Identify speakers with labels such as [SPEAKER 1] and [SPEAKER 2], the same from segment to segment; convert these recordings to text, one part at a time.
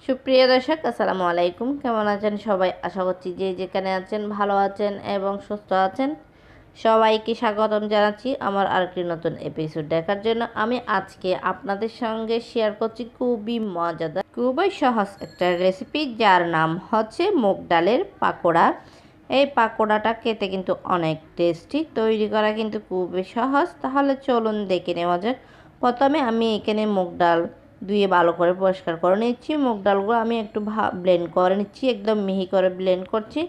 [SPEAKER 1] সুপ্রিয় দর্শক, আসসালামু আলাইকুম। কেমন আছেন সবাই? আশা করছি যে যেখানে আছেন ভালো আছেন এবং সুস্থ আছেন। সবাইকে স্বাগতম জানাচ্ছি আমার আরেকটি নতুন এপিসোড দেখার জন্য। আমি আজকে আপনাদের সঙ্গে শেয়ার করছি খুবই মজাদার, খুবই সহজ একটা রেসিপি, যার নাম হচ্ছে মুগ ডালের পাকোড়া। এই পাকোড়াটা খেতে কিন্তু অনেক টেস্টি, তৈরি করা কিন্তু খুবই সহজ। তাহলে চলুন দেখে নেওয়া যাক। প্রথমে আমি এখানে মুগ ডাল ধুয়ে ভালো করে পরিষ্কার করে নিচ্ছি। মুগ ডালগুলো আমি একটু ব্লেন্ড করে নিচ্ছি, একদম মিহি করে ব্লেন্ড করছি।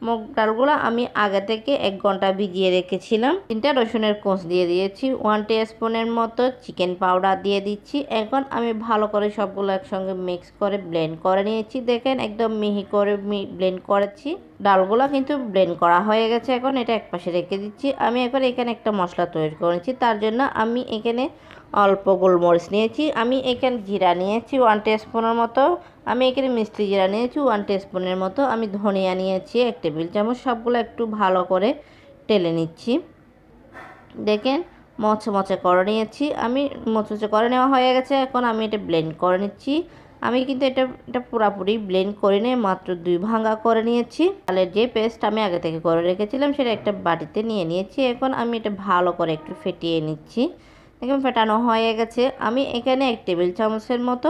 [SPEAKER 1] মুগ ডালগুলো আমি আগে থেকে 1 ঘন্টা ভিজিয়ে রেখেছিলাম। 3টা রসুনের কোঁচ দিয়ে দিয়েছি, 1 টিস্পুনের মতো চিকেন পাউডার দিয়ে দিচ্ছি। এখন আমি ভালো করে সবগুলো একসঙ্গে মিক্স করে ব্লেন্ড করে নিয়েছি। দেখেন একদম মিহি করে ব্লেন্ড করেছি। ডালগুলো কিন্তু ব্লেন্ড করা হয়ে গেছে। এখন এটা একপাশে রেখে দিচ্ছি। আমি এখন এখানে একটা মশলা তৈরি করেছি, তার জন্য আমি এখানে অল্প গোলমরিচ নিয়েছি। আমি এখানে জিরা নিয়েছি 1 টিস্পুনের মতো। আমি এখানে মিষ্টি জিরা নিয়েছি 1 টিস্পুনের মতো। আমি ধনিয়া নিয়েছি 1 টেবিল চামচ। সবগুলো একটু ভালো করে টেলে নিচ্ছি। দেখেন মচমচে করে নিয়েছি আমি। মচমচে করে নেওয়া হয়ে গেছে। এখন আমি এটা ব্লেন্ড করে নিচ্ছি। আমি কিন্তু এটা পুরোপুরি ব্লেন্ড করে নিয়ে মাত্র 2 ভাঙা করে নিয়েছি। ডালের যে পেস্ট আমি আগে থেকে করে রেখেছিলাম সেটা একটা বাটিতে নিয়ে নিয়েছি। এখন আমি এটা ভালো করে একটু ফেটিয়ে নিচ্ছি। দেখুন ফেটানো হয়ে গেছে। আমি এখানে 1 টেবিল চামচের মতো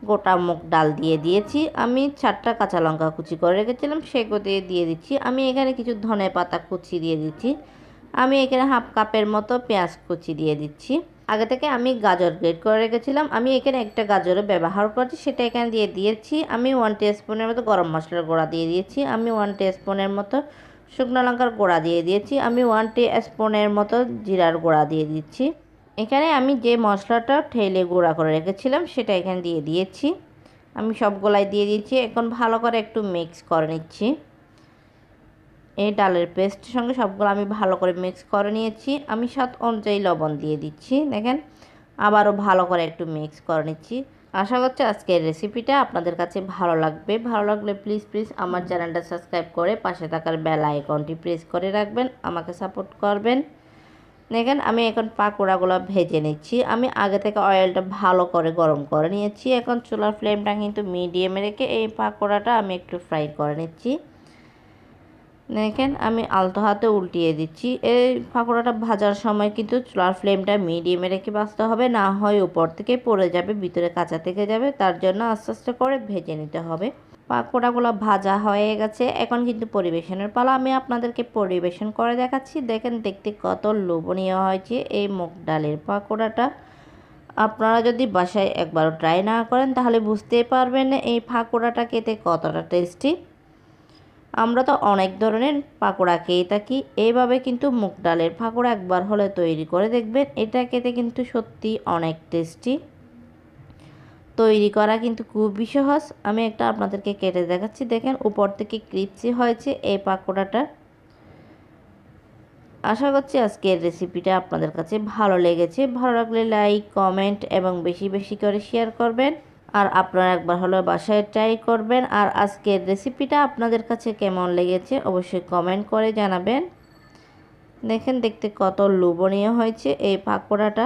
[SPEAKER 1] গোটা মুগ ডাল দিয়ে দিয়েছি। আমি 4টা কাঁচা লঙ্কা কুচি করে রেখেছিলাম সেগুলো দিয়ে দিচ্ছি। আমি এখানে কিছু ধনে পাতা কুচি দিয়ে দিচ্ছি। আমি এখানে হাফ কাপের মতো পেঁয়াজ কুচি দিয়ে দিচ্ছি। আগে থেকে আমি গাজর গ্রেট করে রেখেছিলাম। আমি এখানে একটা গাজরও ব্যবহার করছি, সেটা এখানে দিয়ে দিয়েছি। আমি 1 টিস্পুনের মতো গরম মশলার গুঁড়া দিয়ে দিয়েছি। আমি 1 টিস্পুনের মতো শুকনো লঙ্কার গুঁড়া দিয়ে দিয়েছি। আমি 1 টিস্পুনের মতো জিরার গুঁড়া দিয়ে দিচ্ছি। এখানে আমি যে মশলাটা ঠেলে গুঁড়া করে রেখেছিলাম সেটা এখানে দিয়ে দিয়েছি। আমি সবগুলাই দিয়ে দিয়েছি। এখন ভালো করে একটু মিক্স করে নিচ্ছি। এই ডালের পেস্টের সঙ্গে সবগুলো আমি ভালো করে মিক্স করে নিয়েছি। আমি স্বাদ অনুযায়ী লবণ দিয়ে দিচ্ছি। দেখেন আবারও ভালো করে একটু মিক্স করে নিচ্ছি। আশা করছি আজকের রেসিপিটা আপনাদের কাছে ভালো লাগবে। ভালো লাগলে প্লিজ আমার চ্যানেলটা সাবস্ক্রাইব করে পাশে থাকার বেল আইকনটি প্রেস করে রাখবেন, আমাকে সাপোর্ট করবেন। দেখেন আমি এখন পাকোড়াগুলো ভেজে নিচ্ছি। আমি আগে থেকে অয়েলটা ভালো করে গরম করে নিয়েছি। এখন চুলার ফ্লেমটা কিন্তু মিডিয়ামে রেখে এই পাকোড়াটা আমি একটু ফ্রাই করে নিচ্ছি। দেখেন আমি আলতো হাতে উল্টিয়ে দিচ্ছি। এই পাকোড়াটা ভাজার সময় কিন্তু চুলার ফ্লেমটা মিডিয়ামে রেখে ভাজতে হবে, না হয় উপর থেকে পড়ে যাবে, ভিতরে কাঁচা থেকে যাবে। তার জন্য আস্তে আস্তে করে ভেজে নিতে হবে। পাকোড়াগুলো ভাজা হয়ে গেছে। এখন কিন্তু পরিবেশনের পালা। আমি আপনাদেরকে পরিবেশন করে দেখাচ্ছি। দেখেন দেখতে কত লোভনীয় হয়েছে এই মুগ ডালের পাকোড়াটা। আপনারা যদি বাসায় একবারও ট্রাই না করেন তাহলে বুঝতেই পারবেন না এই পাকোড়াটা খেতে কতটা টেস্টি। আমরা তো অনেক ধরনের পাকোড়া খেয়ে থাকি, এইভাবে কিন্তু মুগ ডালের পাকোড়া একবার হলে তৈরি করে দেখবেন। এটা খেতে কিন্তু সত্যি অনেক টেস্টি। তৈরি করা কিন্তু খুবই সহজ। আমি একটা আপনাদেরকে কেটে দেখাচ্ছি। দেখেন উপর থেকে ক্রিপসি হয়েছে এই পাকোড়াটা। আশা করছি আজকের রেসিপিটা আপনাদের কাছে ভালো লেগেছে। ভালো লাগলে লাইক, কমেন্ট এবং বেশি বেশি করে শেয়ার করবেন। আর আপনারা একবার হলো বাসায় ট্রাই করবেন। আর আজকের রেসিপিটা আপনাদের কাছে কেমন লেগেছে অবশ্যই কমেন্ট করে জানাবেন। দেখেন দেখতে কত লোভনীয় হয়েছে এই পাকোড়াটা।